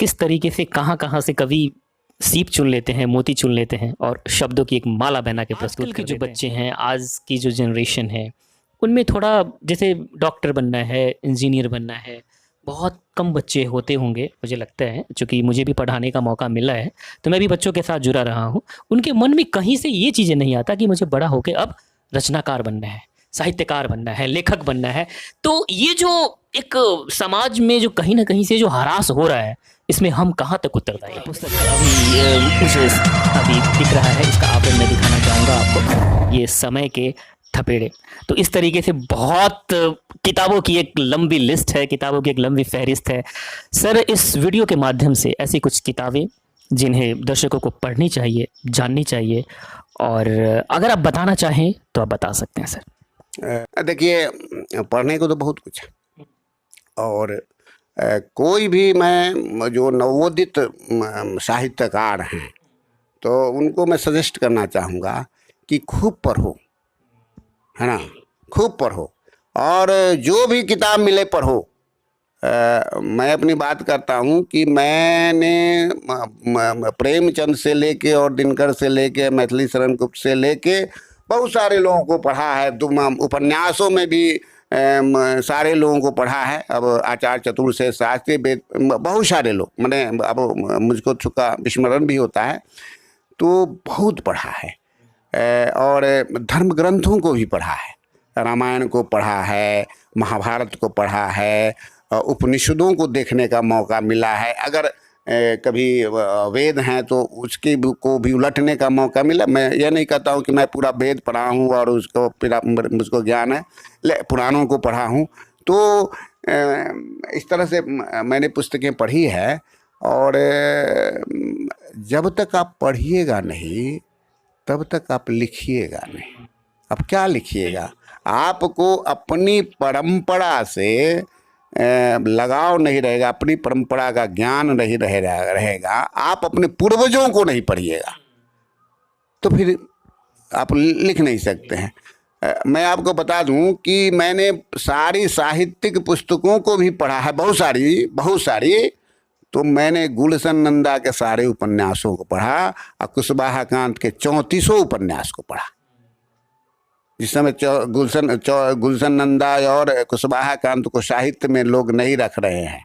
किस तरीके से कहाँ-कहाँ से कवि सीप चुन लेते हैं, मोती चुन लेते हैं और शब्दों की एक माला बना के प्रस्तुत आजकल कर के जो देते हैं। बच्चे हैं, आज की जो जनरेशन है, उनमें थोड़ा जैसे डॉक्टर बनना है, इंजीनियर बनना है, बहुत कम बच्चे होते होंगे मुझे लगता है, चूँकि मुझे भी पढ़ाने का मौका मिला है, तो मैं भी बच्चों के साथ जुड़ा रहा हूँ। उनके मन में कहीं से ये चीज़ें नहीं आता कि मुझे बड़ा होके अब रचनाकार बनना है, साहित्यकार बनना है, लेखक बनना है। तो ये जो एक समाज में जो कहीं न कहीं से जो ह्रास हो रहा है, इसमें हम कहाँ तक उत्तरदायी हैं? पुस्तक अभी मुझे अभी दिख रहा है, इसका आवरण मैं दिखाना चाहूँगा आपको, ये समय के थपेड़े। तो इस तरीके से बहुत किताबों की एक लंबी लिस्ट है, किताबों की एक लंबी फ़हरिस्त है। सर, इस वीडियो के माध्यम से ऐसी कुछ किताबें जिन्हें दर्शकों को पढ़नी चाहिए, जाननी चाहिए और अगर आप बताना चाहें, तो आप बता सकते हैं सर। देखिए, पढ़ने को तो बहुत कुछ है और कोई भी मैं जो नवोदित साहित्यकार हैं तो उनको मैं सजेस्ट करना चाहूँगा कि खूब पढ़ो, है ना, खूब पढ़ो और जो भी किताब मिले पढ़ो। मैं अपनी बात करता हूँ कि मैंने प्रेमचंद से लेके और दिनकर से लेके मैथिली शरण गुप्त से लेके बहुत सारे लोगों को पढ़ा है। उपन्यासों में भी सारे लोगों को पढ़ा है। अब आचार्य चतुर से शास्त्री बहुत सारे लोग, मैंने अब मुझको छुका विस्मरण भी होता है, तो बहुत पढ़ा है। और धर्म ग्रंथों को भी पढ़ा है, रामायण को पढ़ा है, महाभारत को पढ़ा है, उपनिषदों को देखने का मौका मिला है। अगर कभी वेद हैं तो उसके को भी उलटने का मौका मिला। मैं ये नहीं कहता हूँ कि मैं पूरा वेद पढ़ा हूँ और उसको मुझको ज्ञान है, पुराणों को पढ़ा हूँ। तो इस तरह से मैंने पुस्तकें पढ़ी है और जब तक आप पढ़िएगा नहीं तब तक आप लिखिएगा नहीं। अब क्या लिखिएगा? आपको अपनी परंपरा से लगाव नहीं रहेगा, अपनी परंपरा का ज्ञान नहीं रहेगा, आप अपने पूर्वजों को नहीं पढ़िएगा तो फिर आप लिख नहीं सकते हैं। मैं आपको बता दूं कि मैंने सारी साहित्यिक पुस्तकों को भी पढ़ा है, बहुत सारी। तो मैंने गुलशन नंदा के सारे उपन्यासों को पढ़ा और कुशवाहा कांत के 34 उपन्यास को पढ़ा। जिस समय गुलशन नंदा और कुशवाहा कांत को साहित्य में लोग नहीं रख रहे हैं,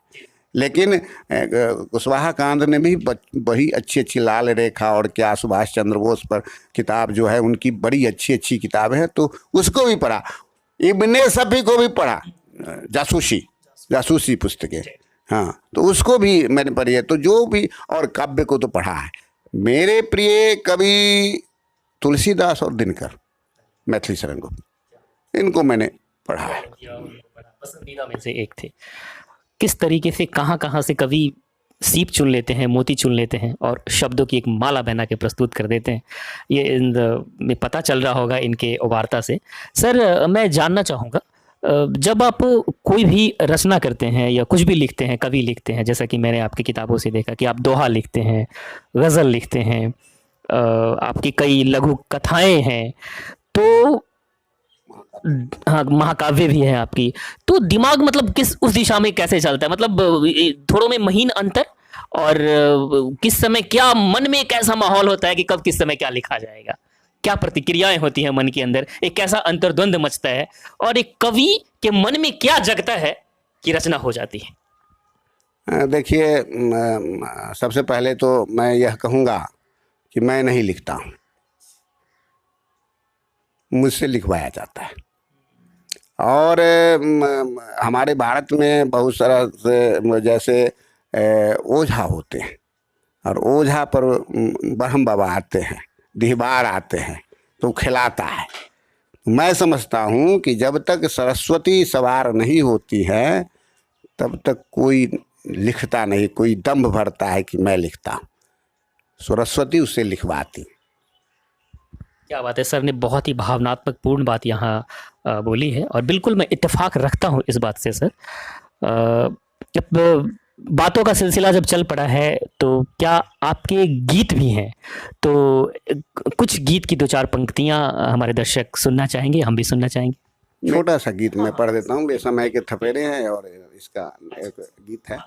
लेकिन कुशवाहा कांत ने भी बड़ी अच्छी लाल रेखा और क्या सुभाष चंद्र बोस पर किताब जो है उनकी बड़ी अच्छी किताब है, तो उसको भी पढ़ा। इब्ने सफी को भी पढ़ा, जासूसी पुस्तकें, हाँ, तो उसको भी मैंने पढ़ी है। तो जो भी, और काव्य को तो पढ़ा है। मेरे प्रिय कवि तुलसीदास और दिनकर, मैथिली शरण गुप्त, इनको मैंने पढ़ा है। पसंदीदा में से एक थे। किस तरीके से कहाँ-कहाँ से कवि सीप चुन लेते हैं, मोती चुन लेते हैं और शब्दों की एक माला बना के प्रस्तुत कर देते हैं, ये में पता चल रहा होगा इनके वार्ता से। सर, मैं जानना चाहूँगा, जब आप कोई भी रचना करते हैं या कुछ भी लिखते हैं, कवि लिखते हैं, जैसा कि मैंने आपकी किताबों से देखा कि आप दोहा लिखते हैं, गज़ल लिखते हैं, आपकी कई लघु कथाएँ हैं, तो हाँ, महाकाव्य भी है आपकी। तो दिमाग मतलब किस उस दिशा में कैसे चलता है? मतलब थोड़ों में महीन अंतर और किस समय क्या मन में कैसा माहौल होता है कि कब किस समय क्या लिखा जाएगा? क्या प्रतिक्रियाएँ होती हैं मन के अंदर? एक कैसा अंतर्द्वंद मचता है और एक कवि के मन में क्या जगता है कि रचना हो जाती है? देखिए, सबसे पहले तो मैं यह कहूँगा कि मैं नहीं लिखता हूँ, मुझसे लिखवाया जाता है। और हमारे भारत में बहुत सारा से जैसे ओझा होते हैं और ओझा पर ब्रह्म बाबा आते हैं, दीवार आते हैं, तो खिलाता है। मैं समझता हूँ कि जब तक सरस्वती सवार नहीं होती है तब तक कोई लिखता नहीं, कोई दम्भ भरता है कि मैं लिखता हूँ। सरस्वती उससे लिखवाती। क्या बात है, सर ने बहुत ही भावनात्मक पूर्ण बात यहाँ बोली है और बिल्कुल मैं इत्तेफाक रखता हूँ इस बात से सर। जब बातों का सिलसिला जब चल पड़ा है तो क्या आपके गीत भी हैं? तो कुछ गीत की 2-4 पंक्तियाँ हमारे दर्शक सुनना चाहेंगे, हम भी सुनना चाहेंगे। छोटा सा गीत मैं पढ़ देता हूँ। ये समय के थपेड़े हैं और इसका एक गीत है।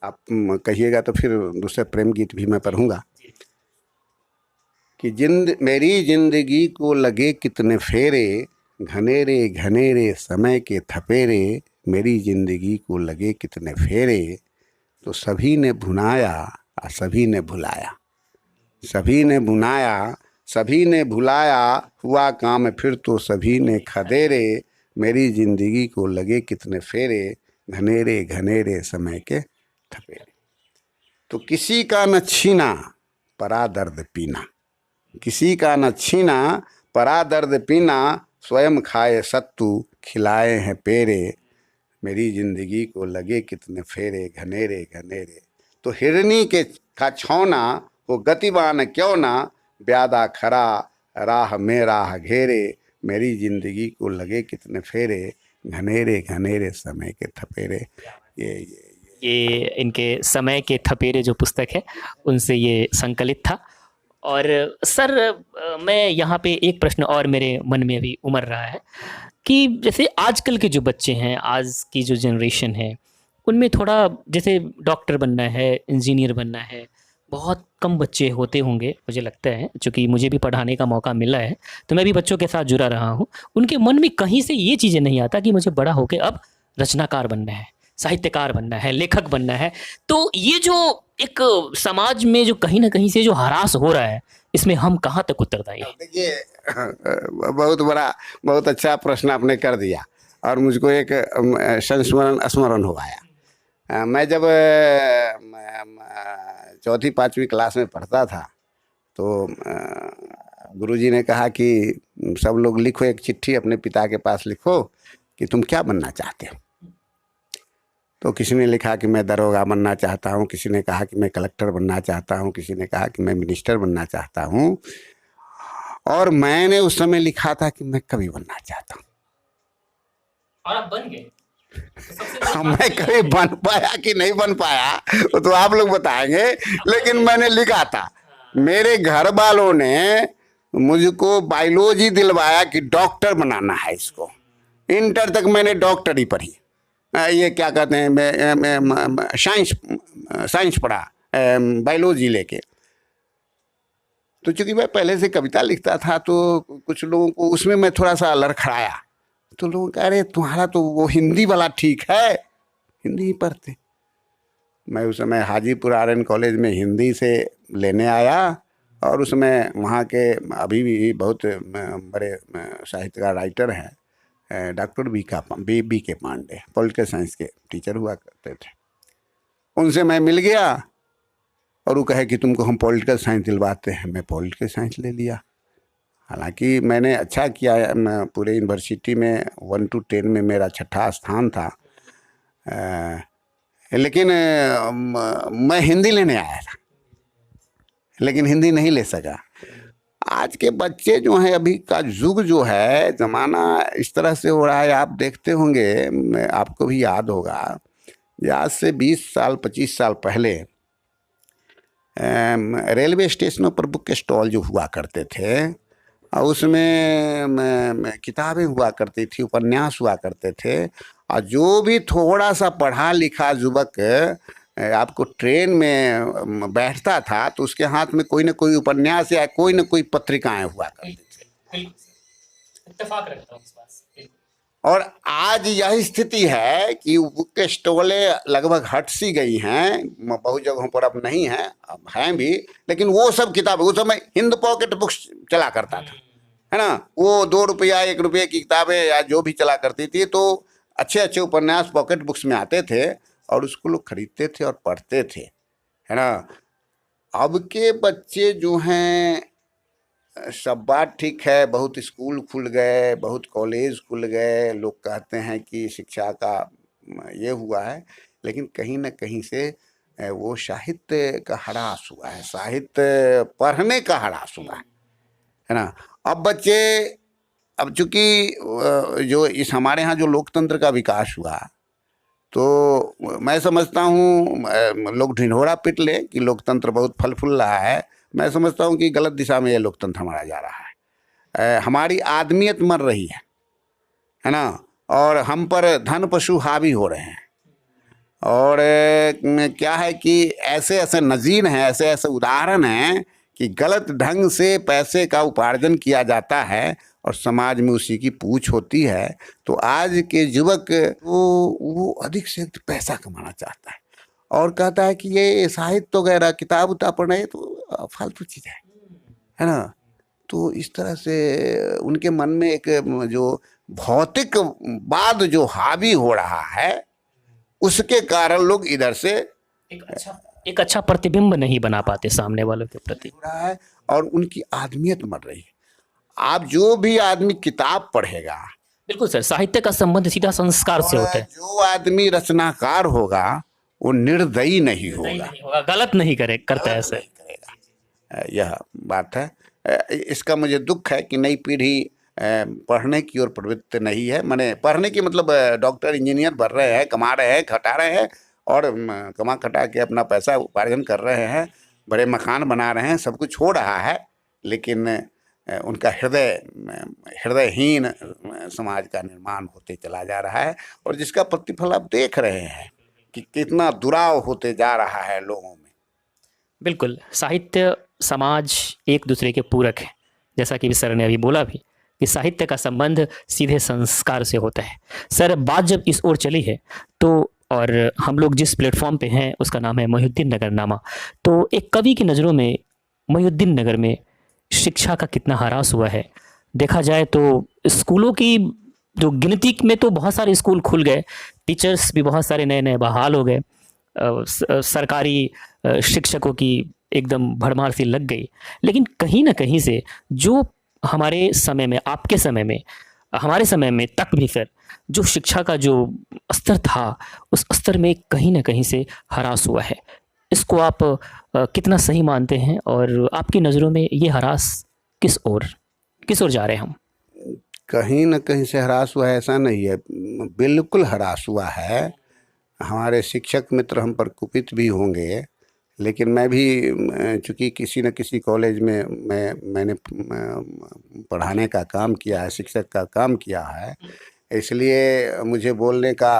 आप कहिएगा तो फिर दूसरे प्रेम गीत भी मैं पढ़ूंगा कि मेरी जिंदगी को लगे कितने फेरे, घनेरे घनेरे समय के थपेरे, मेरी जिंदगी को लगे कितने फेरे, तो सभी ने भुनाया और सभी ने भुलाया, सभी ने भुनाया सभी ने भुलाया, हुआ काम फिर तो सभी ने खदेरे, मेरी जिंदगी को लगे कितने फेरे, घनेरे घनेरे समय के थपेरे। तो किसी का न छीना परा दर्द पीना, किसी का न छीना परा दर्द पीना, स्वयं खाए सत्तू खिलाए हैं पेरे, मेरी जिंदगी को लगे कितने फेरे, घनेरे घनेरे। तो हिरनी के का छौना वो गतिवान क्यों ना, ब्यादा खरा राह में राह घेरे, मेरी जिंदगी को लगे कितने फेरे, घनेरे घनेरे समय के थपेरे। ये इनके समय के थपेरे जो पुस्तक है उनसे ये संकलित था। और सर मैं यहाँ पे एक प्रश्न और मेरे मन में अभी उमड़ रहा है कि जैसे आजकल के जो बच्चे हैं, आज की जो जनरेशन है, उनमें थोड़ा जैसे डॉक्टर बनना है, इंजीनियर बनना है, बहुत कम बच्चे होते होंगे मुझे लगता है, चूँकि मुझे भी पढ़ाने का मौका मिला है तो मैं भी बच्चों के साथ जुड़ा रहा हूँ। उनके मन में कहीं से ये चीज़ें नहीं आता कि मुझे बड़ा होकर अब रचनाकार बनना है, साहित्यकार बनना है, लेखक बनना है। तो ये जो एक समाज में जो कहीं ना कहीं से जो हरास हो रहा है, इसमें हम कहाँ तक उतरता है? देखिए बहुत अच्छा प्रश्न आपने कर दिया और मुझको एक स्मरण हो आया। मैं जब चौथी पाँचवीं क्लास में पढ़ता था तो गुरुजी ने कहा कि सब लोग लिखो एक चिट्ठी अपने पिता के पास लिखो कि तुम क्या बनना चाहते हो। तो किसी ने लिखा कि मैं दरोगा बनना चाहता हूँ, किसी ने कहा कि मैं कलेक्टर बनना चाहता हूँ, किसी ने कहा कि मैं मिनिस्टर बनना चाहता हूँ, और मैंने उस समय लिखा था कि मैं कवि बनना चाहता हूँ। और आप बन गए? मैं कभी बन पाया कि नहीं बन पाया वो तो आप लोग बताएंगे, लेकिन मैंने लिखा था। मेरे घर वालों ने मुझको बायोलॉजी दिलवाया कि डॉक्टर बनाना है इसको। इंटर तक मैंने डॉक्टरी पढ़ी, ये क्या कहते हैं, मैं साइंस पढ़ा बायोलॉजी लेके। तो चूंकि मैं पहले से कविता लिखता था तो कुछ लोगों को उसमें मैं थोड़ा सा लड़खड़ाया, तो लोग कह रहे तुम्हारा तो वो हिंदी वाला ठीक है, हिंदी ही पढ़ते। मैं उस समय हाजीपुर RN कॉलेज में हिंदी से लेने आया और उसमें वहाँ के अभी भी बहुत बड़े साहित्यकार राइटर हैं, डॉक्टर बी के पांडे, पॉलिटिकल साइंस के टीचर हुआ करते थे। उनसे मैं मिल गया और वो कहे कि तुमको हम पॉलिटिकल साइंस दिलवाते हैं। मैं पॉलिटिकल साइंस ले लिया। हालांकि मैंने अच्छा किया, पूरे यूनिवर्सिटी में 1 to 10 में मेरा 6ठा स्थान था, लेकिन मैं हिंदी लेने आया था, लेकिन हिंदी नहीं ले सका। आज के बच्चे जो हैं, अभी का युग जो है, ज़माना इस तरह से हो रहा है, आप देखते होंगे, आपको भी याद होगा, आज से 20 साल 25 साल पहले रेलवे स्टेशनों पर बुक स्टॉल जो हुआ करते थे, और उसमें किताबें हुआ करती थी, उपन्यास हुआ करते थे, और जो भी थोड़ा सा पढ़ा लिखा युवक आपको ट्रेन में बैठता था तो उसके हाथ में कोई न कोई उपन्यास या कोई न कोई पत्रिकाएं हुआ करती थी। इत्तेफाक रखता हूं इस बात से। और आज यही स्थिति है कि बुक स्टॉलें लगभग हट सी गई हैं, बहुत जगहों पर अब नहीं है, अब हैं भी, लेकिन वो सब किताबें, उस समय हिंद पॉकेट बुक्स चला करता था, है ना, वो 2 रुपया 1 रुपये की किताबें या जो भी चला करती थी, तो अच्छे अच्छे उपन्यास पॉकेट बुक्स में आते थे और उसको लोग खरीदते थे और पढ़ते थे, है ना। अब के बच्चे जो हैं, सब बात ठीक है, बहुत स्कूल खुल गए, बहुत कॉलेज खुल गए, लोग कहते हैं कि शिक्षा का ये हुआ है, लेकिन कहीं ना कहीं से वो साहित्य का ह्रास हुआ है, साहित्य पढ़ने का ह्रास हुआ है ना। अब बच्चे, अब चूँकि जो इस हमारे यहाँ जो लोकतंत्र का विकास हुआ, तो मैं समझता हूँ, लोग ढिंढोरा पीट ले कि लोकतंत्र बहुत फल फूल रहा है, मैं समझता हूँ कि गलत दिशा में ये लोकतंत्र हमारा जा रहा है। हमारी आदमियत मर रही है ना, और हम पर धन पशु हावी हो रहे हैं। और क्या है कि ऐसे ऐसे नज़ीर हैं, ऐसे ऐसे उदाहरण हैं कि गलत ढंग से पैसे का उपार्जन किया जाता है और समाज में उसी की पूछ होती है। तो आज के युवक वो अधिक से अधिक पैसा कमाना चाहता है और कहता है कि ये साहित्य वगैरह किताब उताब पढ़ रहे तो फालतू चीज़ है ना। तो इस तरह से उनके मन में एक जो भौतिकवाद जो हावी हो रहा है, उसके कारण लोग इधर से एक अच्छा प्रतिबिंब नहीं बना पाते सामने वालों के प्रति। हो रहा है और उनकी आदमियत मर रही है। आप जो भी आदमी किताब पढ़ेगा, बिल्कुल सर, साहित्य का संबंध सीधा संस्कार से होता है। जो आदमी रचनाकार होगा वो निर्दयी नहीं होगा, गलत नहीं करता ऐसे करेगा। यह बात है। इसका मुझे दुख है कि नई पीढ़ी पढ़ने की ओर प्रवृत्त नहीं है। माने पढ़ने की मतलब डॉक्टर इंजीनियर बन रहे हैं, कमा रहे हैं, खटा रहे हैं और कमा खटा के अपना पैसा उपार्जन कर रहे हैं, बड़े मकान बना रहे हैं, सब कुछ हो रहा है, लेकिन उनका हृदयहीन समाज का निर्माण होते चला जा रहा है। और जिसका प्रतिफल आप देख रहे हैं कि कितना दुराव होते जा रहा है लोगों में। बिल्कुल, साहित्य समाज एक दूसरे के पूरक है, जैसा कि सर ने अभी बोला भी कि साहित्य का संबंध सीधे संस्कार से होता है। सर, बात जब इस ओर चली है तो, और हम लोग जिस प्लेटफॉर्म पे हैं उसका नाम है मोहिउद्दीन नगरनामा, तो एक कवि की नज़रों में मोहिउद्दीन नगर में शिक्षा का कितना ह्रास हुआ है। देखा जाए तो स्कूलों की जो गिनती में तो बहुत सारे स्कूल खुल गए, टीचर्स भी बहुत सारे नए नए बहाल हो गए, सरकारी शिक्षकों की एकदम भरमार सी लग गई, लेकिन कहीं ना कहीं से जो हमारे समय में, आपके समय में, हमारे समय में तक भी सर जो शिक्षा का जो स्तर था उस स्तर में कहीं ना कहीं से ह्रास हुआ है। इसको आप कितना सही मानते हैं और आपकी नज़रों में ये ह्रास किस ओर जा रहे हैं हम? कहीं ना कहीं से ह्रास हुआ है ऐसा नहीं है, बिल्कुल ह्रास हुआ है। हमारे शिक्षक मित्र हम पर कुपित भी होंगे, लेकिन मैं भी चूँकि किसी न किसी कॉलेज में मैंने पढ़ाने का काम किया है, शिक्षक का काम किया है, इसलिए मुझे बोलने का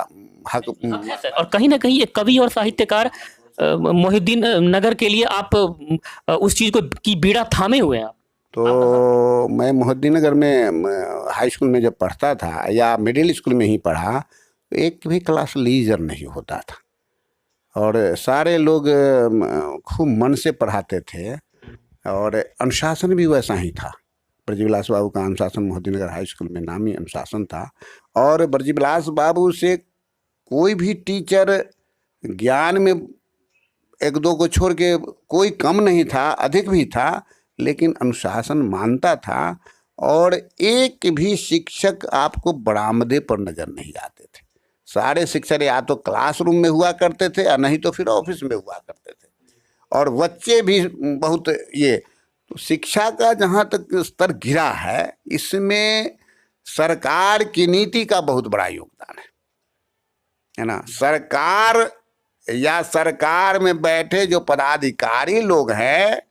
हक है सर। और कहीं ना कहीं एक कवि और साहित्यकार मोहिउद्दीन नगर के लिए आप उस चीज़ को की बीड़ा थामे हुए हैं आप। तो मैं मोहिउद्दीन नगर में हाई स्कूल में जब पढ़ता था या मिडिल स्कूल में ही पढ़ा, तो एक भी क्लास लीजर नहीं होता था और सारे लोग खूब मन से पढ़ाते थे और अनुशासन भी वैसा ही था। ब्रजविलास बाबू का अनुशासन मोहिउद्दीन नगर हाई स्कूल में नामी अनुशासन था और ब्रजविलास बाबू से कोई भी टीचर ज्ञान में एक दो को छोड़ के कोई कम नहीं था, अधिक भी था, लेकिन अनुशासन मानता था और एक भी शिक्षक आपको बरामदे पर नजर नहीं आते थे। सारे शिक्षक या तो क्लासरूम में हुआ करते थे या नहीं तो फिर ऑफिस में हुआ करते थे और बच्चे भी बहुत ये। तो शिक्षा का जहाँ तक स्तर गिरा है, इसमें सरकार की नीति का बहुत बड़ा योगदान है ना। सरकार या सरकार में बैठे जो पदाधिकारी लोग हैं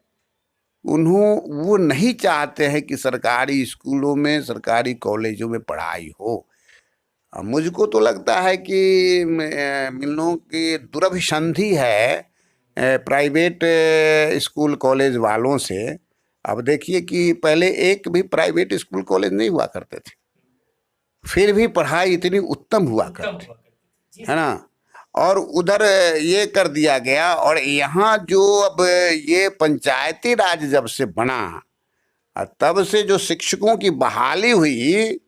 वो नहीं चाहते हैं कि सरकारी स्कूलों में, सरकारी कॉलेजों में पढ़ाई हो। मुझको तो लगता है कि इन लोगों की दुरभिसंधि है प्राइवेट स्कूल कॉलेज वालों से। अब देखिए कि पहले एक भी प्राइवेट स्कूल कॉलेज नहीं हुआ करते थे, फिर भी पढ़ाई इतनी उत्तम हुआ करती है ना। और उधर ये कर दिया गया और यहाँ जो अब ये पंचायती राज जब से बना तब से जो शिक्षकों की बहाली हुई,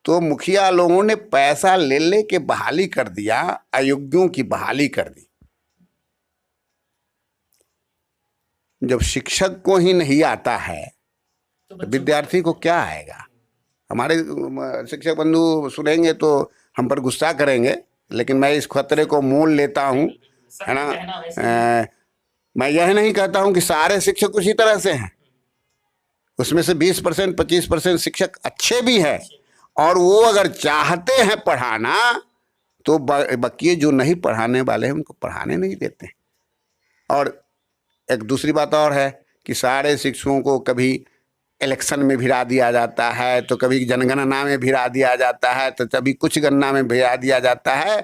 तो मुखिया लोगों ने पैसा ले ले के बहाली कर दिया, अयोग्यों की बहाली कर दी। जब शिक्षक को ही नहीं आता है तो विद्यार्थी को क्या आएगा। हमारे शिक्षक बंधु सुनेंगे तो हम पर गुस्सा करेंगे, लेकिन मैं इस खतरे को मोल लेता हूँ, है ना। मैं यह नहीं कहता हूँ कि सारे शिक्षक उसी तरह से हैं, उसमें से 20% 25% शिक्षक अच्छे भी हैं और वो अगर चाहते हैं पढ़ाना तो बाकी जो नहीं पढ़ाने वाले हैं उनको पढ़ाने नहीं देते। और एक दूसरी बात और है कि सारे शिक्षकों को कभी इलेक्शन में भिड़ा दिया जाता है, तो कभी जनगणना में भिड़ा दिया जाता है, तो कभी कुछ गणना में भिड़ा दिया जाता है।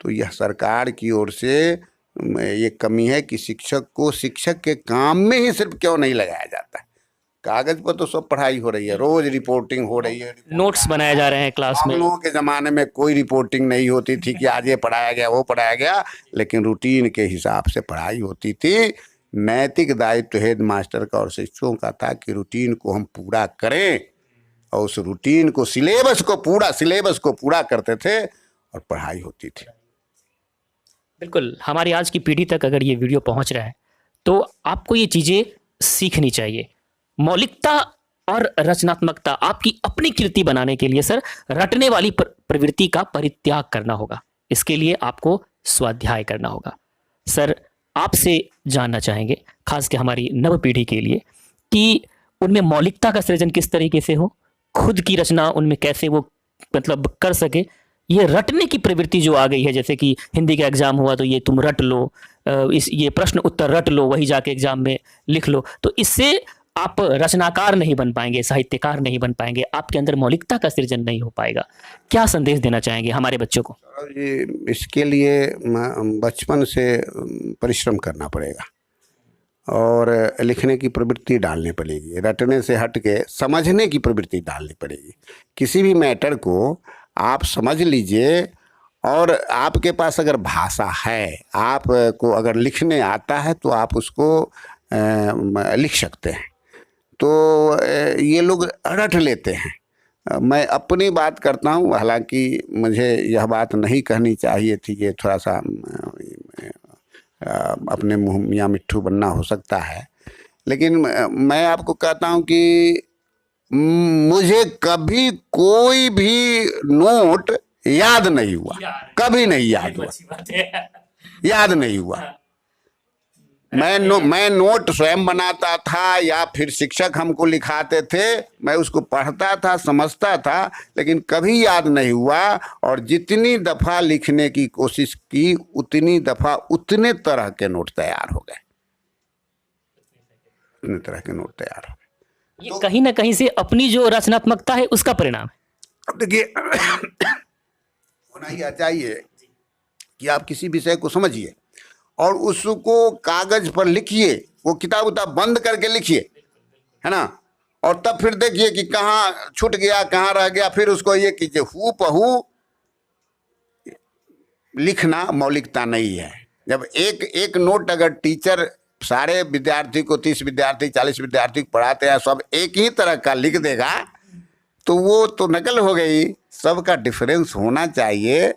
तो यह सरकार की ओर से ये कमी है कि शिक्षक को शिक्षक के काम में ही सिर्फ क्यों नहीं लगाया जाता है। कागज पर तो सब पढ़ाई हो रही है, रोज रिपोर्टिंग हो रही है, नोट्स बनाए जा रहे हैं क्लास हम में। लोगों के ज़माने में कोई रिपोर्टिंग नहीं होती थी कि आज ये पढ़ाया गया वो पढ़ाया गया, लेकिन रूटीन के हिसाब से पढ़ाई होती थी। नैतिक दायित्व हेड मास्टर का और शिक्षकों का था कि रूटीन को हम पूरा करें, और उस रूटीन को सिलेबस को पूरा करते थे और पढ़ाई होती थी। बिल्कुल, हमारी आज की पीढ़ी तक अगर ये वीडियो पहुंच रहा है तो आपको ये चीज़ें सीखनी चाहिए। मौलिकता और रचनात्मकता आपकी अपनी कृति बनाने के लिए सर रटने वाली प्रवृत्ति का परित्याग करना होगा। इसके लिए आपको स्वाध्याय करना होगा। सर आपसे जानना चाहेंगे, खास के हमारी नव पीढ़ी के लिए, कि उनमें मौलिकता का सृजन किस तरीके से हो, खुद की रचना उनमें कैसे वो मतलब कर सके। ये रटने की प्रवृत्ति जो आ गई है, जैसे कि हिंदी का एग्जाम हुआ तो ये तुम रट लो, ये प्रश्न उत्तर रट लो, वही जाके एग्जाम में लिख लो, तो इससे आप रचनाकार नहीं बन पाएंगे, साहित्यकार नहीं बन पाएंगे, आपके अंदर मौलिकता का सृजन नहीं हो पाएगा। क्या संदेश देना चाहेंगे हमारे बच्चों को? ये इसके लिए बचपन से परिश्रम करना पड़ेगा और लिखने की प्रवृत्ति डालनी पड़ेगी। रटने से हट के समझने की प्रवृत्ति डालनी पड़ेगी। किसी भी मैटर को आप समझ लीजिए, और आपके पास अगर भाषा है, आपको अगर लिखने आता है तो आप उसको लिख सकते हैं। तो ये लोग रट लेते हैं। मैं अपनी बात करता हूँ, हालांकि मुझे यह बात नहीं कहनी चाहिए थी, ये थोड़ा सा अपने मुँह मियाँ मिट्ठू बनना हो सकता है, लेकिन मैं आपको कहता हूँ कि मुझे कभी कोई भी नोट याद नहीं हुआ, कभी नहीं याद हुआ, याद नहीं हुआ। मैं नोट स्वयं बनाता था या फिर शिक्षक हमको लिखाते थे, मैं उसको पढ़ता था, समझता था, लेकिन कभी याद नहीं हुआ। और जितनी दफ़ा लिखने की कोशिश की उतनी दफ़ा उतने तरह के नोट तैयार हो गए, उतने तरह के नोट तैयार हो गए। ये कहीं ना कहीं से अपनी जो रचनात्मकता है उसका परिणाम है। अब देखिए होना ही चाहिए कि आप किसी विषय को समझिए और उसको कागज पर लिखिए, वो किताब उताब बंद करके लिखिए, है ना, और तब फिर देखिए कि कहाँ छूट गया, कहाँ रह गया, फिर उसको ये कीजिए। हूबहू लिखना मौलिकता नहीं है। जब एक नोट अगर टीचर सारे विद्यार्थी को 30 विद्यार्थी 40 विद्यार्थी को पढ़ाते हैं, सब एक ही तरह का लिख देगा तो वो तो नकल हो गई। सबका डिफरेंस होना चाहिए।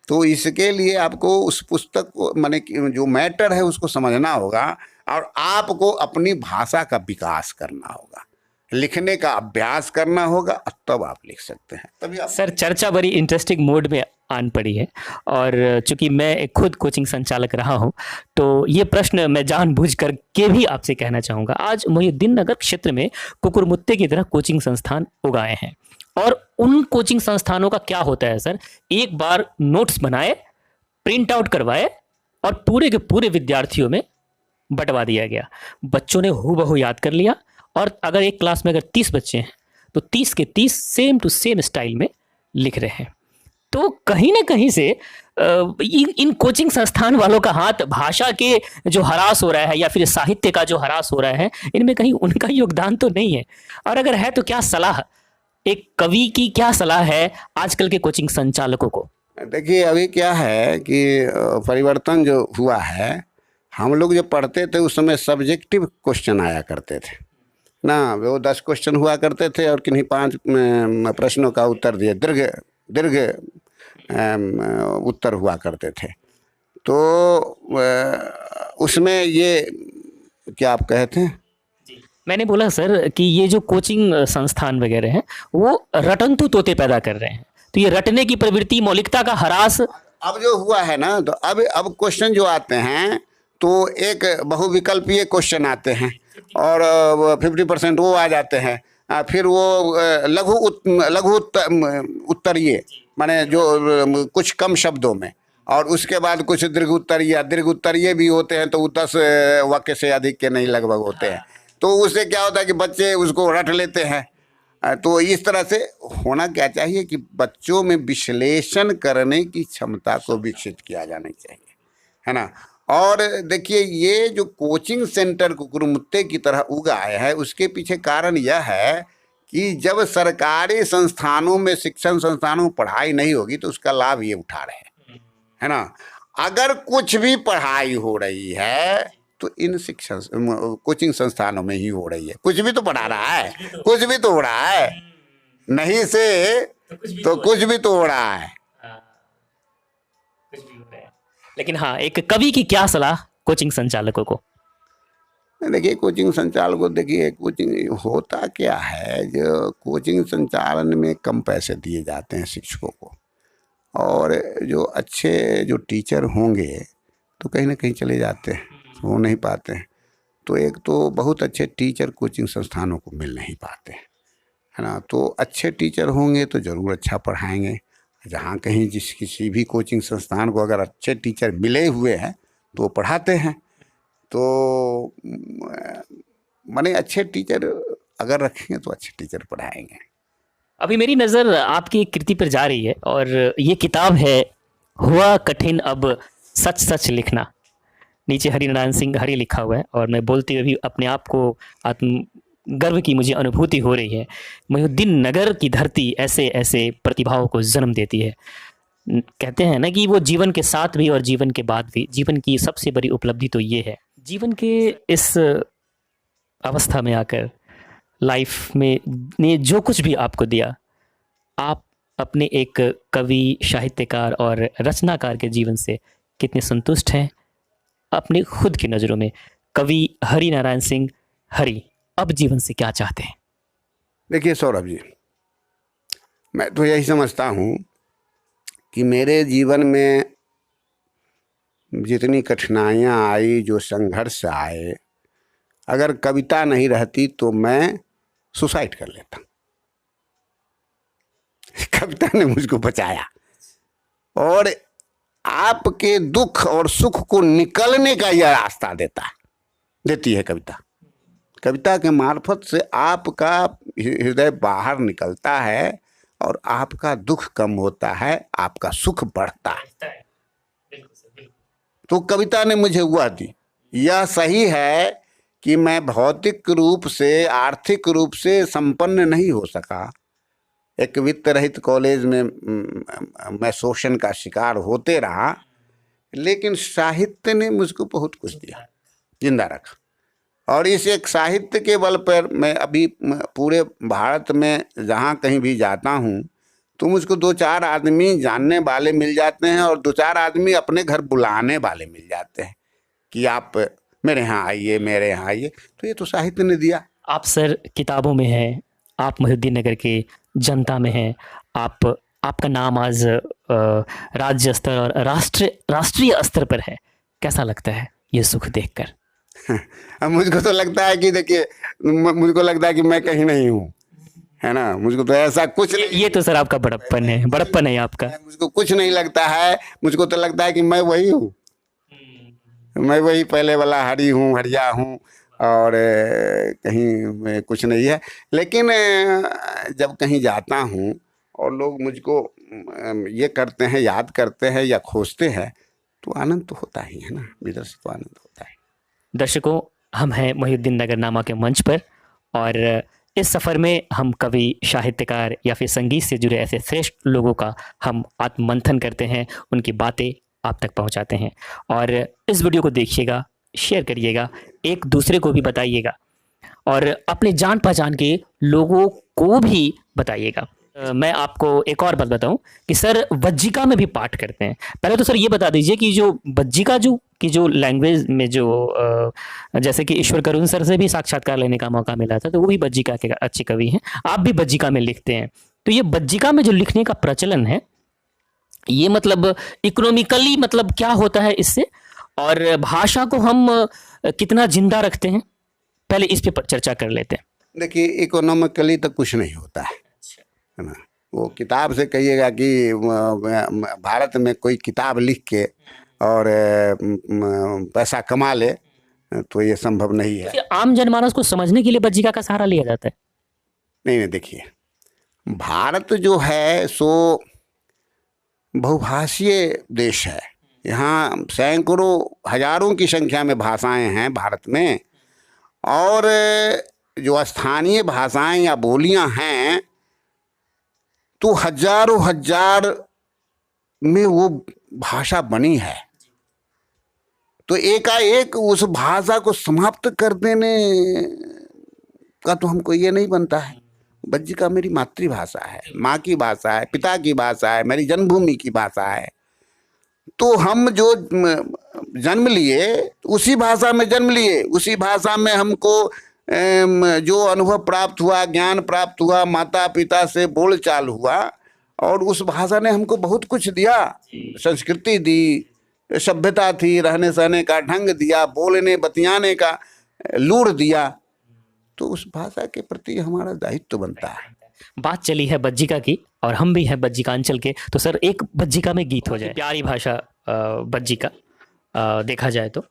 तो इसके लिए आपको उस पुस्तक को, माने जो मैटर है उसको समझना होगा और आपको अपनी भाषा का विकास करना होगा, लिखने का अभ्यास करना होगा, तब आप लिख सकते हैं। तभी आप... सर चर्चा बड़ी इंटरेस्टिंग मोड में आन पड़ी है, और चूंकि मैं एक खुद कोचिंग संचालक रहा हूं तो ये प्रश्न मैं जानबूझ कर के भी आपसे कहना चाहूँगा। आज मोहिउद्दीन नगर क्षेत्र में कुकुरमुत्ते की तरह कोचिंग संस्थान उगाए हैं, और उन कोचिंग संस्थानों का क्या होता है सर, एक बार नोट्स बनाए, प्रिंट आउट करवाए और पूरे के पूरे विद्यार्थियों में बंटवा दिया गया। बच्चों ने हूबहू याद कर लिया, और अगर एक क्लास में अगर 30 बच्चे हैं तो 30 के 30 सेम टू सेम स्टाइल में लिख रहे हैं। तो कहीं ना कहीं से इन कोचिंग संस्थान वालों का हाथ भाषा के जो हरास हो रहा है या फिर साहित्य का जो हरास हो रहा है, इनमें कहीं उनका योगदान तो नहीं है। और अगर है तो क्या सलाह, एक कवि की क्या सलाह है आजकल के कोचिंग संचालकों को? देखिए अभी क्या है कि परिवर्तन जो हुआ है, हम लोग जो पढ़ते थे उस समय सब्जेक्टिव क्वेश्चन आया करते थे ना, वो 10 क्वेश्चन हुआ करते थे और किन्हीं 5 प्रश्नों का उत्तर दिए, दीर्घ उत्तर हुआ करते थे। तो उसमें ये क्या आप कहे थे? मैंने बोला सर कि ये जो कोचिंग संस्थान वगैरह हैं वो रटंतु तोते पैदा कर रहे हैं, तो ये रटने की प्रवृत्ति, मौलिकता का हरास अब जो हुआ है ना, तो अब क्वेश्चन जो आते हैं तो एक बहुविकल्पीय क्वेश्चन आते हैं और 50% वो आ जाते हैं, फिर वो लघु उत्तरीय, माने जो कुछ कम शब्दों में, और उसके बाद कुछ दीर्घ उत्तरीय भी होते हैं, तो वो 10 वाक्य से अधिक के नहीं लगभग होते हैं। तो उससे क्या होता है कि बच्चे उसको रट लेते हैं, तो इस तरह से होना क्या चाहिए कि बच्चों में विश्लेषण करने की क्षमता को विकसित किया जाना चाहिए, है ना। और देखिए, ये जो कोचिंग सेंटर कुकुरमुत्ते की तरह उगाए है, उसके पीछे कारण यह है कि जब सरकारी संस्थानों में, शिक्षण संस्थानों में पढ़ाई नहीं होगी तो उसका लाभ ये उठा रहे हैं, है ना। अगर कुछ भी पढ़ाई हो रही है तो इन शिक्षण कोचिंग संस्थानों में ही हो रही है। कुछ भी तो पढ़ा रहा है, कुछ भी तो हो रहा है, नहीं से तो कुछ भी तो हो रहा है। लेकिन हाँ, एक कवि की क्या सलाह कोचिंग संचालकों को? देखिए, कोचिंग संचालकों, देखिए कोचिंग होता क्या है, जो कोचिंग संचालन में कम पैसे दिए जाते हैं शिक्षकों को, और जो अच्छे जो टीचर होंगे तो कहीं ना कहीं चले जाते हैं, हो नहीं पाते हैं। तो एक तो बहुत अच्छे टीचर कोचिंग संस्थानों को मिल नहीं पाते हैं, है ना। तो अच्छे टीचर होंगे तो ज़रूर अच्छा पढ़ाएंगे। जहाँ कहीं किसी भी कोचिंग संस्थान को अगर अच्छे टीचर मिले हुए हैं तो वो पढ़ाते हैं। तो माने अच्छे टीचर अगर रखेंगे तो अच्छे टीचर पढ़ाएंगे। अभी मेरी नज़र आपकी एक कृति पर जा रही है, और ये किताब है हुआ कठिन अब सच सच लिखना। नीचे हरिनारायण सिंह हरि लिखा हुआ है, और मैं बोलते हुए भी अपने आप को आत्म गर्व की मुझे अनुभूति हो रही है। मोहिउद्दीन नगर की धरती ऐसे ऐसे प्रतिभाओं को जन्म देती है। कहते हैं ना कि वो जीवन के साथ भी और जीवन के बाद भी, जीवन की सबसे बड़ी उपलब्धि तो ये है। जीवन के इस अवस्था में आकर लाइफ में ने जो कुछ भी आपको दिया, आप अपने एक कवि, साहित्यकार और रचनाकार के जीवन से कितने संतुष्ट हैं? अपने खुद की नज़रों में कवि हरिनारायण सिंह हरि अब जीवन से क्या चाहते हैं? देखिए सौरभ जी, मैं तो यही समझता हूँ कि मेरे जीवन में जितनी कठिनाइयाँ आई, जो संघर्ष आए, अगर कविता नहीं रहती तो मैं सुसाइड कर लेता। कविता ने मुझको बचाया, और आपके दुख और सुख को निकलने का यह रास्ता देती है कविता। कविता के मार्फत से आपका हृदय बाहर निकलता है और आपका दुख कम होता है, आपका सुख बढ़ता है। तो कविता ने मुझे वह दी। यह सही है कि मैं भौतिक रूप से, आर्थिक रूप से संपन्न नहीं हो सका। एक वित्त रहित कॉलेज में मैं शोषण का शिकार होते रहा, लेकिन साहित्य ने मुझको बहुत कुछ दिया, जिंदा रखा। और इस एक साहित्य के बल पर मैं अभी पूरे भारत में जहाँ कहीं भी जाता हूँ तो मुझको 2-4 आदमी जानने वाले मिल जाते हैं, और 2-4 आदमी अपने घर बुलाने वाले मिल जाते हैं कि आप मेरे यहाँ आइए, मेरे यहाँ आइए। तो ये तो साहित्य ने दिया। आप सर किताबों में हैं, आप मोहिउद्दीन नगर के जनता में हैं, आपका नाम आज राज्य स्तर और राष्ट्रीय स्तर पर है। कैसा लगता है ये सुख देखकर? अब मुझको तो लगता है कि देखिए, मुझको लगता है कि मैं कहीं नहीं हूँ, है ना। मुझको तो ऐसा कुछ नहीं। ये तो सर आपका बड़प्पन है, बड़प्पन है आपका। मुझको कुछ नहीं लगता है। मुझको तो लगता है कि मैं वही हूँ, मैं वही पहले वाला हरि हूँ, हरिया हूँ, और कहीं कुछ नहीं है। लेकिन जब कहीं जाता हूँ और लोग मुझको ये करते हैं, याद करते हैं या खोजते हैं, तो आनंद तो होता ही है ना, भीतर से तो आनंद होता है। दर्शकों, हम हैं मोहिउद्दीन नगरनामा के मंच पर, और इस सफ़र में हम कवि, साहित्यकार या फिर संगीत से जुड़े ऐसे श्रेष्ठ लोगों का हम आत्ममंथन करते हैं, उनकी बातें आप तक पहुंचाते हैं। और इस वीडियो को देखिएगा, शेयर करिएगा, एक दूसरे को भी बताइएगा, और अपने जान पहचान के लोगों को भी बताइएगा। मैं आपको एक और बात बताऊं कि सर वज्जिका में भी पाठ करते हैं। पहले तो सर ये बता दीजिए कि जो वज्जिका की जो लैंग्वेज में जो जैसे कि ईश्वर करुण सर से भी साक्षात्कार लेने का मौका मिला था, तो वो भी वज्जिका के अच्छे कवि हैं। आप भी वज्जिका में लिखते हैं, तो ये वज्जिका में जो लिखने का प्रचलन है, ये मतलब इकोनॉमिकली मतलब क्या होता है इससे, और भाषा को हम कितना जिंदा रखते हैं, पहले इस पे चर्चा कर लेते हैं। देखिए, इकोनॉमिकली तो कुछ नहीं होता है ना। वो किताब से कहिएगा कि भारत में कोई किताब लिख के और पैसा कमा ले, तो ये संभव नहीं है। आम जनमानस को समझने के लिए वज्जिका का सहारा लिया जाता है। नहीं नहीं, देखिए, भारत जो है सो बहुभाषीय देश है। यहाँ सैकड़ों हजारों की संख्या में भाषाएं हैं भारत में, और जो स्थानीय भाषाएं या बोलियां हैं तो हजारों हजार में वो भाषा बनी है। तो एकाएक उस भाषा को समाप्त कर देने का तो हमको ये नहीं बनता है। बज्जिका मेरी मातृभाषा है, माँ की भाषा है, पिता की भाषा है, मेरी जन्मभूमि की भाषा है। तो हम जो जन्म लिए उसी भाषा में जन्म लिए, उसी भाषा में हमको जो अनुभव प्राप्त हुआ, ज्ञान प्राप्त हुआ, माता पिता से बोलचाल हुआ, और उस भाषा ने हमको बहुत कुछ दिया। संस्कृति दी, सभ्यता थी, रहने सहने का ढंग दिया, बोलने बतियाने का लूर दिया। तो उस भाषा के प्रति हमारा दायित्व बनता है। बात चली है बज्जिका की, और हम भी हैं बज्जिका अंचल के, तो सर एक बज्जिका में गीत हो जाए। प्यारी भाषा बज्जिका देखा जाए तो,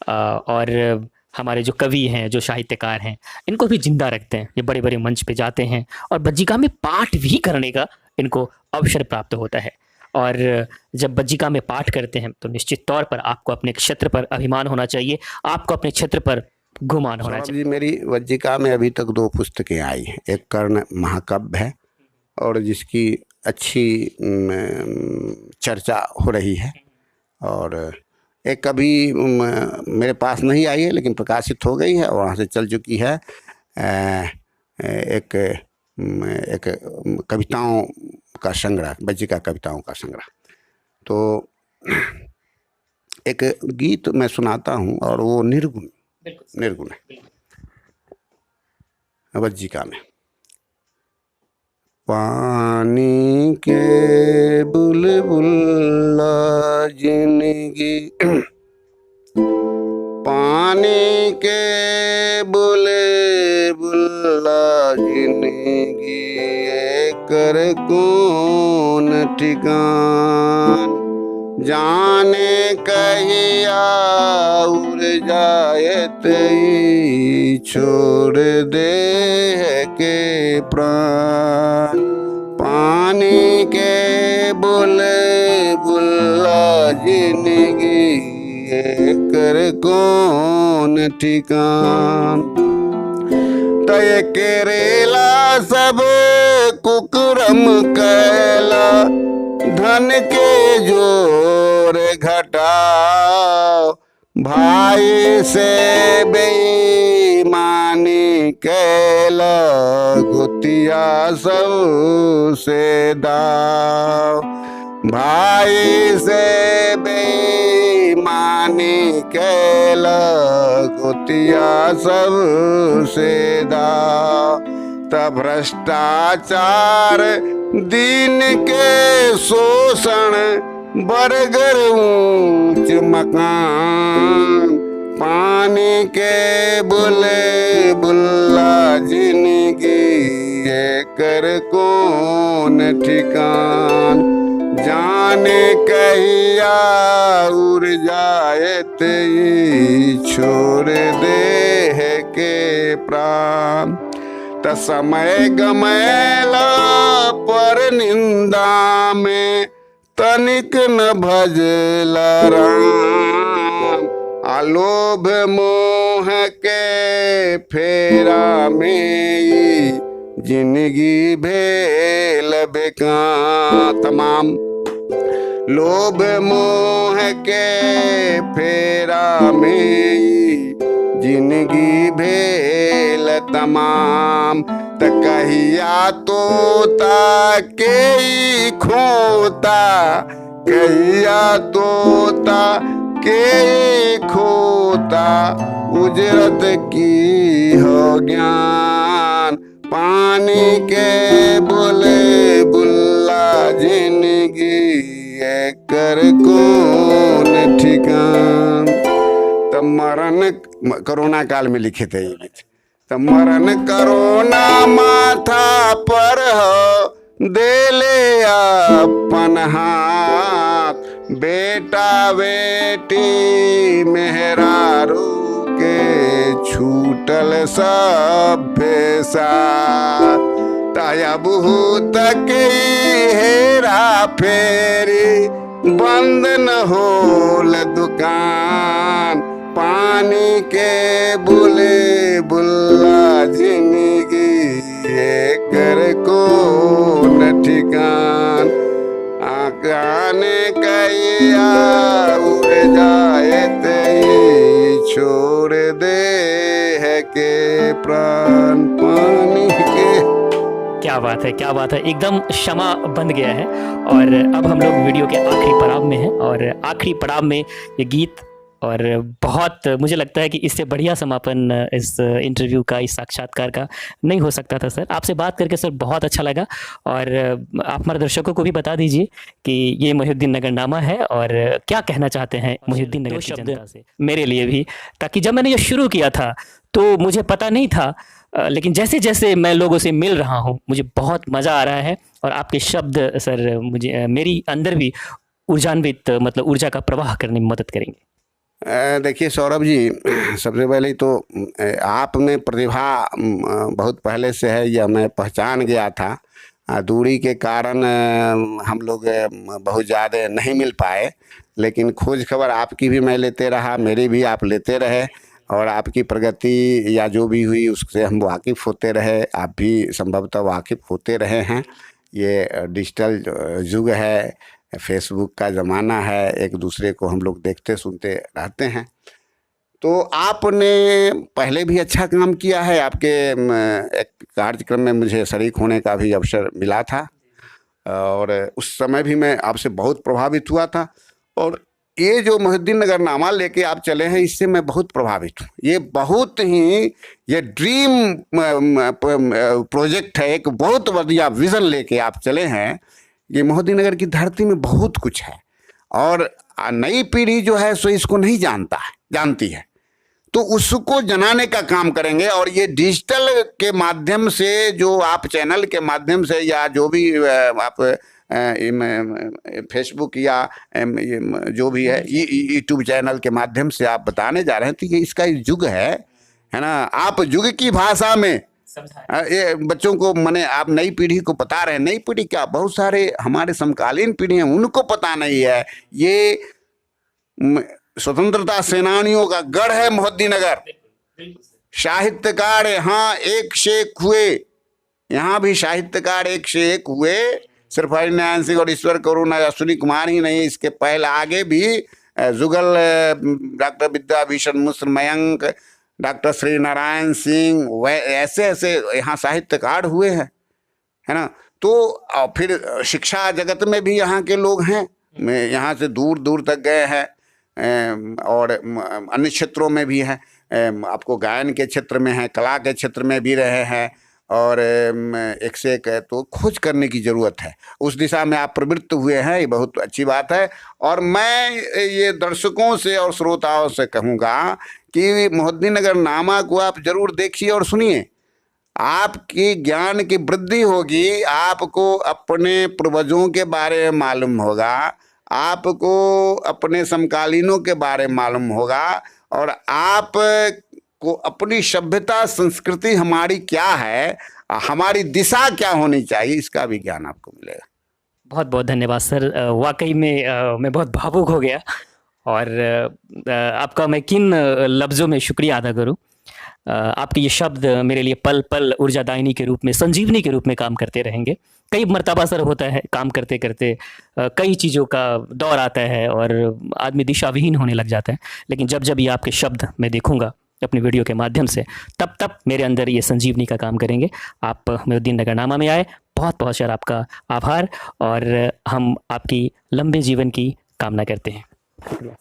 और हमारे जो कवि हैं, जो साहित्यकार हैं, इनको भी जिंदा रखते हैं। ये बड़े बड़े मंच पे जाते हैं और बज्जिका में पाठ भी करने का इनको अवसर प्राप्त होता है। और जब बज्जिका में पाठ करते हैं तो निश्चित तौर पर आपको अपने क्षेत्र पर अभिमान होना चाहिए, आपको अपने क्षेत्र पर गुमान होना चाहिए। जी, मेरी बज्जिका में अभी तक 2 पुस्तकें आई हैं। एक कर्ण महाकाव्य है, और जिसकी अच्छी चर्चा हो रही है, और एक कभी मेरे पास नहीं आई है लेकिन प्रकाशित हो गई है और वहाँ से चल चुकी है। एक कविताओं का संग्रह, बज्जिका कविताओं का संग्रह। तो एक गीत मैं सुनाता हूँ, और वो निर्गुण है बज्जिका में। पानी के बुलबुल्ला जिंदगी, पानी के बुलबुल्ला जिंदगी, कर कौन ठिकान, जाने कहिया उड़ जाए तई, छोड़ दे के प्राण। पानी के बुलबुल्ला जिंदगी, कर कौन ठिकान। तय केरेला सब कुकरम कैला, धन के जोर घटाओ, भाई से बेईमानी कैला, गुतिया सब से दाव। भाई से बेईमानी कैला, गुतिया सब से दाव। तब भ्रष्टाचार, दीन के शोषण, बरगर ऊंच मकान, पानी के बुलबुल्ला जिंदगी, ये कर कौन ठिकान, जाने कहिया उड़ जाए तई, छोड़ दे के प्राण। त समय गमैला पर निंदा में, तनिक न भजला राम। आलोभ मोह के फेरा में, जिंदगी भेल बेकार। तमाम लोभ मोह के फेरा में, जिंदगी भेल तमाम। त कहिया तोता के खोता, कहिया तोता के खोता, उजरत की हो ज्ञान। पानी के बुलबुल्ला जिंदगी, कर कौन ठिकान। तब मरण, कोरोना काल में लिखे थे ये गीत। तब मरण कोरोना माथा पर हो, दे ले अपन हाथ। बेटा बेटी मेहरारू के, छूटल सब साथ। तब तक हेरा फेरी बंद न होल दुकान, पानी के बुले बुल्ला जिंदगी कर को न ठिकान, आने कैया उड़ जाए ते छोड़ दे है के प्राण पानी के। क्या बात है, क्या बात है, एकदम क्षमा बन गया है। और अब हम लोग वीडियो के आखिरी पड़ाव में हैं, और आखिरी पड़ाव में ये गीत, और बहुत मुझे लगता है कि इससे बढ़िया समापन इस इंटरव्यू का, इस साक्षात्कार का नहीं हो सकता था सर। आपसे बात करके सर बहुत अच्छा लगा, और आप हमारे दर्शकों को भी बता दीजिए कि ये मोहिउद्दीन नगरनामा है और क्या कहना चाहते हैं मोहिउद्दीन नगर की जनता से, मेरे लिए भी, ताकि जब मैंने ये शुरू किया था तो मुझे पता नहीं था, लेकिन जैसे जैसे मैं लोगों से मिल रहा हूँ मुझे बहुत मज़ा आ रहा है, और आपके शब्द सर मुझे मेरी अंदर भी ऊर्जान्वित, मतलब ऊर्जा का प्रवाह करने में मदद करेंगे। देखिए सौरभ जी, सबसे पहले तो आप में प्रतिभा बहुत पहले से है, यह मैं पहचान गया था। दूरी के कारण हम लोग बहुत ज़्यादा नहीं मिल पाए, लेकिन खोज खबर आपकी भी मैं लेते रहा, मेरी भी आप लेते रहे, और आपकी प्रगति या जो भी हुई उससे हम वाकिफ़ होते रहे, आप भी संभवतः वाकिफ़ होते रहे हैं। ये डिजिटल युग है, फेसबुक का ज़माना है, एक दूसरे को हम लोग देखते सुनते रहते हैं। तो आपने पहले भी अच्छा काम किया है, आपके एक कार्यक्रम में मुझे शरीक होने का भी अवसर मिला था, और उस समय भी मैं आपसे बहुत प्रभावित हुआ था। और ये जो मोहिउद्दीन नगरनामा लेके आप चले हैं, इससे मैं बहुत प्रभावित हूँ। ये बहुत ही ये ड्रीम प्रोजेक्ट है, एक बहुत बढ़िया विज़न लेके आप चले हैं। ये मोहिउद्दीन नगर की धरती में बहुत कुछ है, और नई पीढ़ी जो है सो इसको नहीं जानती है, तो उसको जनाने का काम करेंगे। और ये डिजिटल के माध्यम से, जो आप चैनल के माध्यम से या जो भी आप फेसबुक या जो भी है यूट्यूब चैनल के माध्यम से आप बताने जा रहे हैं, तो ये इसका युग है ना। आप युग की भाषा में ये बच्चों को, माने आप नई पीढ़ी को बता रहे हैं। नई पीढ़ी क्या, बहुत सारे हमारे समकालीन पीढ़ी हैं, उनको पता नहीं है। ये स्वतंत्रता सेनानियों का गढ़ है मोहिउद्दीन नगर। साहित्यकार यहाँ एक से एक हुए, यहाँ भी साहित्यकार एक से एक हुए। सिर्फ हरिनारायण सिंह और ईश्वर करुण या अश्विनी कुमार ही नहीं, इसके पहले आगे भी जुगल, डॉक्टर विद्याभूषण मिश्र, मयंक, डॉक्टर श्री नारायण सिंह, वह ऐसे ऐसे यहाँ साहित्यकार हुए हैं, है ना। तो फिर शिक्षा जगत में भी यहाँ के लोग हैं, यहाँ से दूर दूर तक गए हैं, और अन्य क्षेत्रों में भी हैं। आपको गायन के क्षेत्र में है, कला के क्षेत्र में भी रहे हैं, और एक से एक है। तो खोज करने की ज़रूरत है, उस दिशा में आप प्रवृत्त हुए हैं, ये बहुत अच्छी बात है। और मैं ये दर्शकों से और श्रोताओं से कहूँगा कि मोहिउद्दीन नगरनामा को आप ज़रूर देखिए और सुनिए। आपकी ज्ञान की वृद्धि होगी, आपको अपने पूर्वजों के बारे में मालूम होगा, आपको अपने समकालीनों के बारे में मालूम होगा, और आप को अपनी सभ्यता संस्कृति हमारी क्या है, हमारी दिशा क्या होनी चाहिए, इसका भी ज्ञान आपको मिलेगा। बहुत बहुत धन्यवाद सर। वाकई में मैं बहुत भावुक हो गया, और आपका मैं किन लफ्ज़ों में शुक्रिया अदा करूं। आपके ये शब्द मेरे लिए पल पल ऊर्जादायिनी के रूप में, संजीवनी के रूप में काम करते रहेंगे। कई मर्तबा सर होता है काम करते करते कई चीज़ों का दौर आता है और आदमी दिशाविहीन होने लग जाता है, लेकिन जब जब ये आपके शब्द मैं देखूंगा अपनी वीडियो के माध्यम से, तब तब मेरे अंदर ये संजीवनी का काम करेंगे। आप मोहिउद्दीन नगरनामा में आए, बहुत बहुत सर आपका आभार, और हम आपकी लंबे जीवन की कामना करते हैं। शुक्रिया।